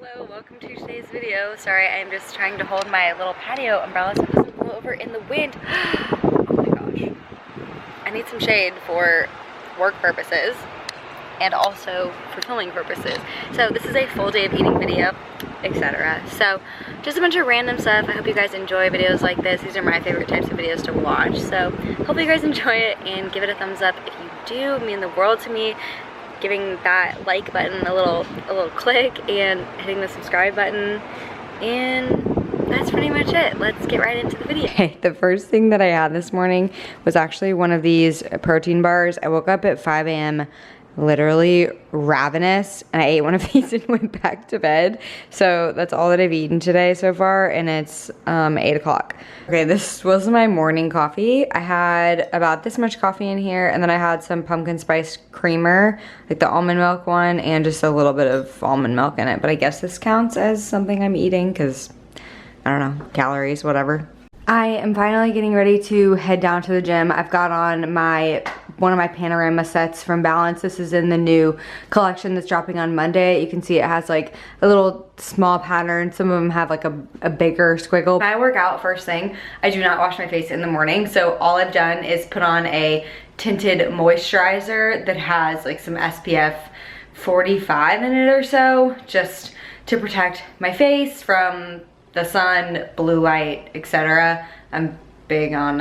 Hello, welcome to today's video. Sorry, I'm just trying to hold my little patio umbrella so it doesn't blow over in the wind. Oh my gosh. I need some shade for work purposes and also for filming purposes. So this is a full day of eating video, etc. So just a bunch of random stuff. I hope you guys enjoy videos like this. These are my favorite types of videos to watch. So hope you guys enjoy it and give it a thumbs up if you do. It means the world to me. Giving that like button a little click and hitting the subscribe button, and that's pretty much it. Let's get right into the video. Okay, the first thing that I had this morning was actually one of these protein bars. I woke up at 5 a.m. literally ravenous, and I ate one of these and went back to bed. So that's all that I've eaten today so far, and it's 8 o'clock. Okay, this was my morning coffee. I had about this much coffee in here, and then I had some pumpkin spice creamer, like the almond milk one, and just a little bit of almond milk in it. But I guess this counts as something I'm eating because, I don't know, calories, whatever. I am finally getting ready to head down to the gym. I've got on one of my panorama sets from Balance. This is in the new collection that's dropping on Monday. You can see it has like a little small pattern. Some of them have like a bigger squiggle. When I work out first thing, I do not wash my face in the morning. So all I've done is put on a tinted moisturizer that has like some SPF 45 in it or so, just to protect my face from the sun, blue light, etc. I'm big on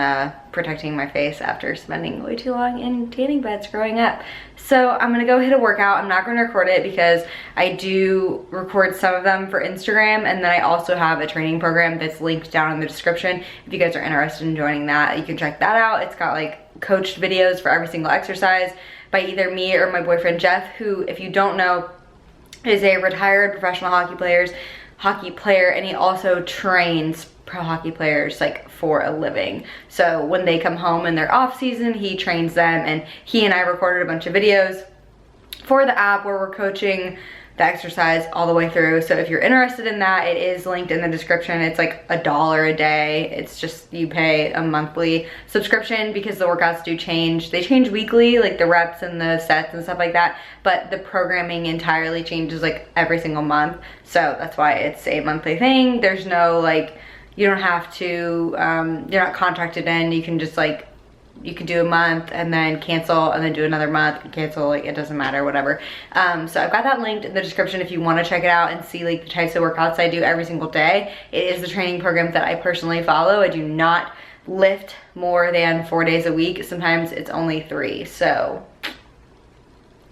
protecting my face after spending way too long in tanning beds growing up. So I'm gonna go hit a workout. I'm not gonna record it because I do record some of them for Instagram, and then I also have a training program that's linked down in the description. If you guys are interested in joining that, you can check that out. It's got like coached videos for every single exercise by either me or my boyfriend Jeff, who, if you don't know, is a retired professional hockey player, and he also trains pro hockey players like for a living. So when they come home in their off season, he trains them, and he and I recorded a bunch of videos for the app where we're coaching the exercise all the way through. So if you're interested in that, it is linked in the description. It's like $1 a day. It's just, you pay a monthly subscription because the workouts do change. They change weekly, like the reps and the sets and stuff like that, but the programming entirely changes like every single month. So that's why it's a monthly thing. There's no like, you don't have to, you're not contracted in. You can just like, you could do a month and then cancel and then do another month and cancel, like it doesn't matter, whatever. So I've got that linked in the description if you want to check it out and see like the types of workouts I do every single day. It is the training program that I personally follow. I do not lift more than 4 days a week. Sometimes it's only 3. So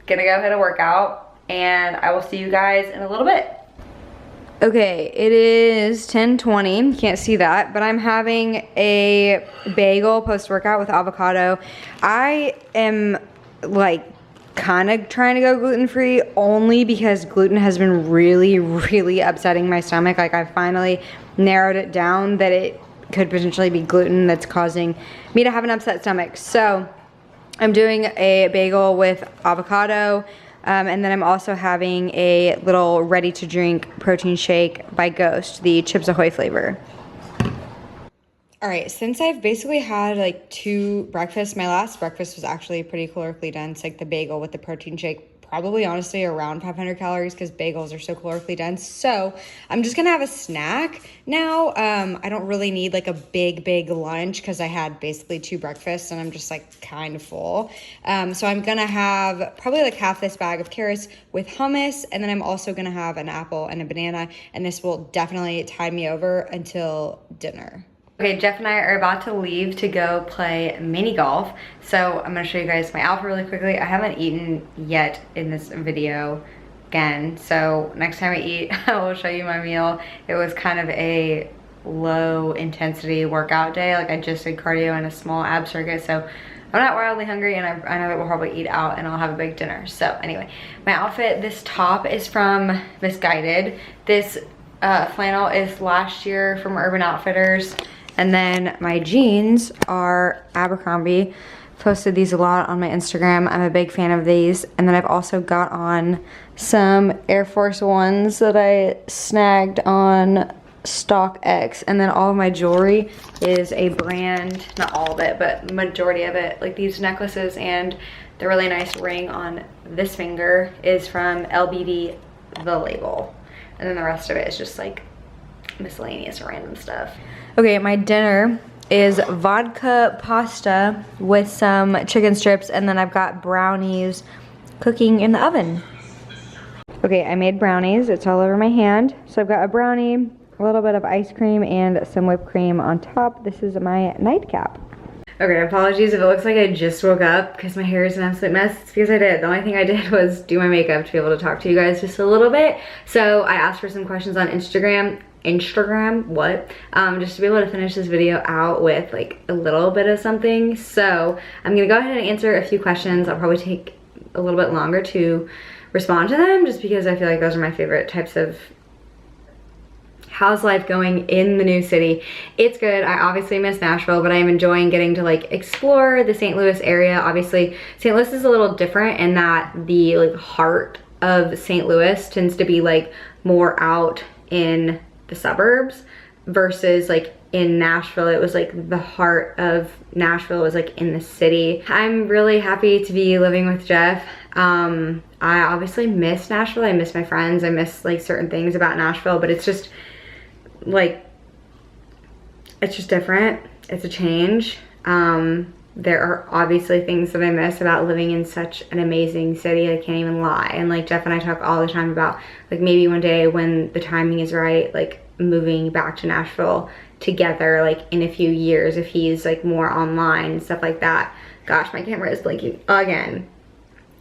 gonna go hit a workout, and I will see you guys in a little bit. Okay, it is 10:20, you can't see that, but I'm having a bagel post-workout with avocado. I am like kind of trying to go gluten-free only because gluten has been really upsetting my stomach. Like, I finally narrowed it down that it could potentially be gluten that's causing me to have an upset stomach. So I'm doing a bagel with avocado. And then I'm also having a little ready-to-drink protein shake by Ghost, the Chips Ahoy flavor. All right, since I've basically had like 2 breakfasts, my last breakfast was actually pretty calorically dense, like the bagel with the protein shake, probably honestly around 500 calories because bagels are so calorically dense. So I'm just gonna have a snack now. I don't really need like a big lunch because I had basically 2 breakfasts and I'm just like kind of full. So I'm gonna have probably like half this bag of carrots with hummus, and then I'm also gonna have an apple and a banana, and this will definitely tide me over until dinner. Okay, Jeff and I are about to leave to go play mini golf. So I'm gonna show you guys my outfit really quickly. I haven't eaten yet in this video again. So next time I eat, I will show you my meal. It was kind of a low intensity workout day. Like, I just did cardio and a small ab circuit. So I'm not wildly hungry, and I know that we'll probably eat out and I'll have a big dinner. So anyway, my outfit, this top is from Misguided. This flannel is last year from Urban Outfitters. And then my jeans are Abercrombie. Posted these a lot on my Instagram. I'm a big fan of these. And then I've also got on some Air Force Ones that I snagged on StockX. And then all of my jewelry is a brand, not all of it, but majority of it. Like these necklaces and the really nice ring on this finger is from LBD The Label. And then the rest of it is just like miscellaneous random stuff. Okay, my dinner is vodka pasta with some chicken strips, and then I've got brownies cooking in the oven. Okay, I made brownies. It's all over my hand. So I've got a brownie, a little bit of ice cream, and some whipped cream on top. This is my nightcap. Okay, apologies if it looks like I just woke up because my hair is an absolute mess. It's because I did. The only thing I did was do my makeup to be able to talk to you guys just a little bit. So I asked for some questions on Instagram, what? Just to be able to finish this video out with like a little bit of something. So I'm gonna go ahead and answer a few questions. I'll probably take a little bit longer to respond to them just because I feel like those are my favorite types of how's life going in the new city. It's good. I obviously miss Nashville, but I am enjoying getting to like explore the St. Louis area. Obviously, St. Louis is a little different in that the like heart of St. Louis tends to be like more out in the suburbs versus like in Nashville, it was like the heart of Nashville was like in the city. I'm really happy to be living with Jeff. I obviously miss Nashville. I miss my friends. I miss like certain things about Nashville, but it's just like, it's just different. It's a change. There are obviously things that I miss about living in such an amazing city. I can't even lie. And like Jeff and I talk all the time about like maybe one day when the timing is right, like moving back to Nashville together, like in a few years, if he's like more online and stuff like that. Gosh, my camera is blinking again.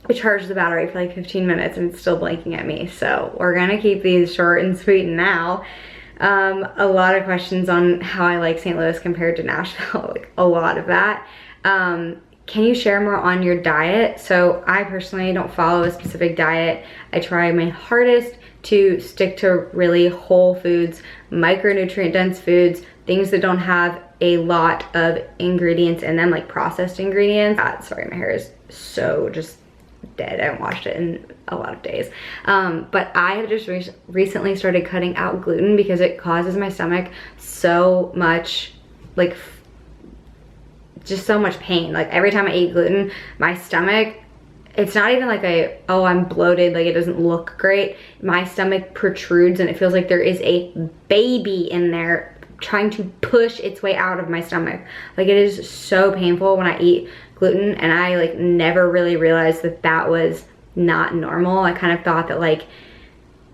I charged the battery for like 15 minutes and it's still blinking at me. So we're gonna keep these short and sweet now. A lot of questions on how I like St. Louis compared to Nashville, like a lot of that. Can you share more on your diet? So I personally don't follow a specific diet. I try my hardest to stick to really whole foods, micronutrient dense foods, things that don't have a lot of ingredients in them, like processed ingredients. Sorry, my hair is so just dead. I haven't washed it in a lot of days. But I have just recently started cutting out gluten because it causes my stomach so much, like just so much pain. Like every time I eat gluten, my stomach, it's not even like oh, I'm bloated, like it doesn't look great. My stomach protrudes and it feels like there is a baby in there trying to push its way out of my stomach. Like it is so painful when I eat gluten, and I like never really realized that that was not normal. I kind of thought that like,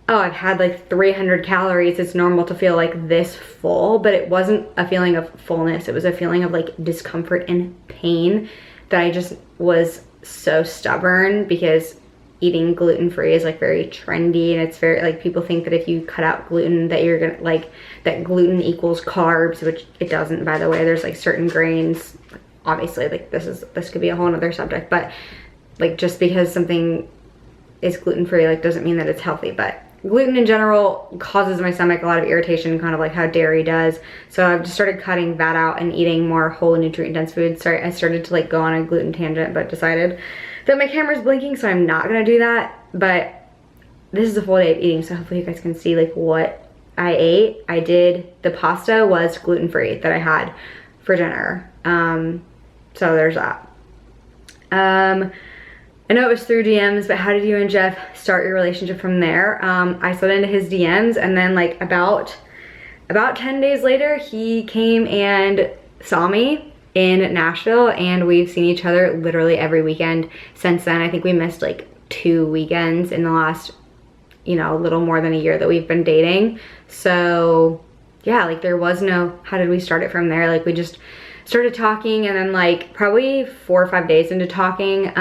oh, I've had like 300 calories, it's normal to feel like this full, but it wasn't a feeling of fullness. It was a feeling of like discomfort and pain that I just was so stubborn because eating gluten-free is like very trendy, and it's very like people think that if you cut out gluten that you're gonna like that gluten equals carbs, which it doesn't, by the way. There's like certain grains, obviously like this could be a whole nother subject, but like just because something is gluten-free like doesn't mean that it's healthy. But gluten in general causes my stomach a lot of irritation, kind of like how dairy does. So I've just started cutting that out and eating more whole nutrient dense foods. Sorry, I started to like go on a gluten tangent, but decided that my camera's blinking, so I'm not gonna do that. But this is a full day of eating, so hopefully you guys can see like what I ate. The pasta was gluten-free that I had for dinner. So there's that. I know it was through DMs, but how did you and Jeff start your relationship from there? I slid into his DMs, and then like about 10 days later, he came and saw me in Nashville, and we've seen each other literally every weekend since then. I think we missed like 2 weekends in the last, you know, a little more than a year that we've been dating. So yeah, like there was no, how did we start it from there? Like we just started talking, and then like probably 4 or 5 days into talking,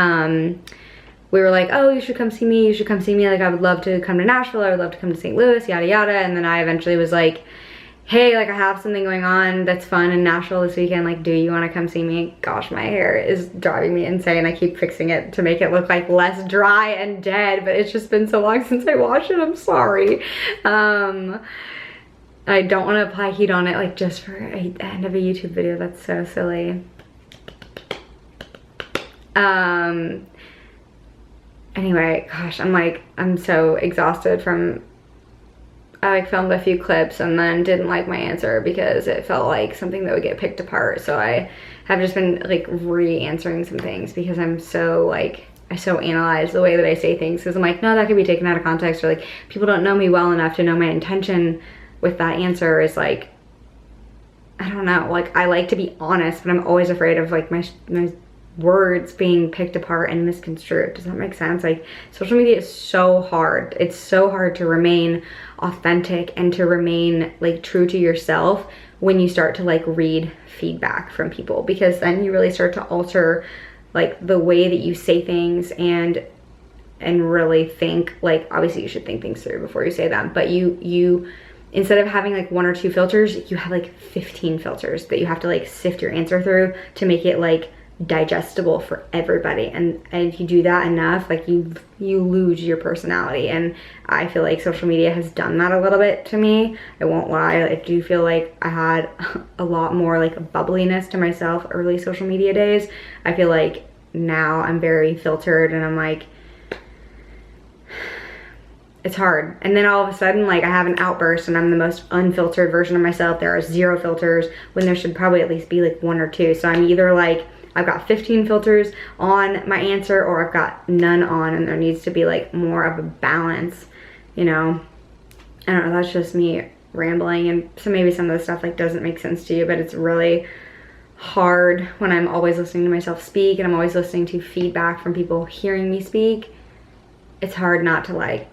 we were like, oh, you should come see me, like I would love to come to Nashville, I would love to come to St. Louis, yada yada. And then I eventually was like, hey, like I have something going on that's fun in Nashville this weekend, like do you want to come see me? Gosh, my hair is driving me insane. I keep fixing it to make it look like less dry and dead, but it's just been so long since I washed it, I'm sorry. I don't want to apply heat on it like just for the end of a YouTube video. That's so silly. Anyway, gosh, I'm so exhausted from, I like filmed a few clips and then didn't like my answer because it felt like something that would get picked apart. So I have just been like re-answering some things because I'm so like I so analyze the way that I say things, because I'm like, no, that could be taken out of context, or like people don't know me well enough to know my intention with that answer is like, I don't know, like I like to be honest, but I'm always afraid of like my words being picked apart and misconstrued. Does that make sense? Like social media is so hard. It's so hard to remain authentic and to remain like true to yourself when you start to like read feedback from people, because then you really start to alter like the way that you say things and really think, like obviously you should think things through before you say them, but you instead of having like 1 or 2 filters, you have like 15 filters that you have to like sift your answer through to make it like digestible for everybody. And if you do that enough, like you lose your personality. And I feel like social media has done that a little bit to me. I won't lie. I do feel like I had a lot more like bubbliness to myself early social media days. I feel like now I'm very filtered, and I'm like, it's hard. And then all of a sudden, like I have an outburst and I'm the most unfiltered version of myself. There are 0 filters when there should probably at least be like 1 or 2. So I'm either like, I've got 15 filters on my answer, or I've got none on, and there needs to be like more of a balance, you know? I don't know, that's just me rambling, and so maybe some of the stuff like doesn't make sense to you, but it's really hard when I'm always listening to myself speak and I'm always listening to feedback from people hearing me speak. It's hard not to like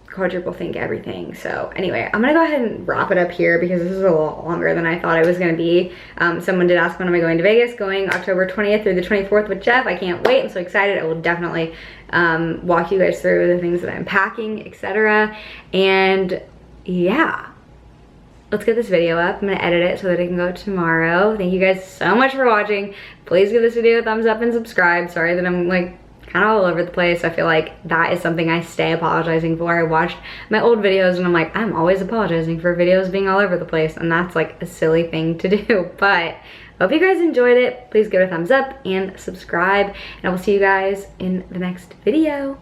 quadruple think everything. So anyway, I'm gonna go ahead and wrap it up here because this is a lot longer than I thought it was gonna be. Someone did ask when am I going to Vegas. Going October 20th through the 24th with Jeff. I can't wait. I'm so excited. I will definitely walk you guys through the things that I'm packing, etc. And yeah, let's get this video up. I'm gonna edit it so that it can go tomorrow. Thank you guys so much for watching. Please give this video a thumbs up and subscribe. Sorry that I'm like kind of all over the place. I feel like that is something I stay apologizing for. I watched my old videos and I'm like, I'm always apologizing for videos being all over the place, and that's like a silly thing to do. But hope you guys enjoyed it. Please give it a thumbs up and subscribe, and I will see you guys in the next video.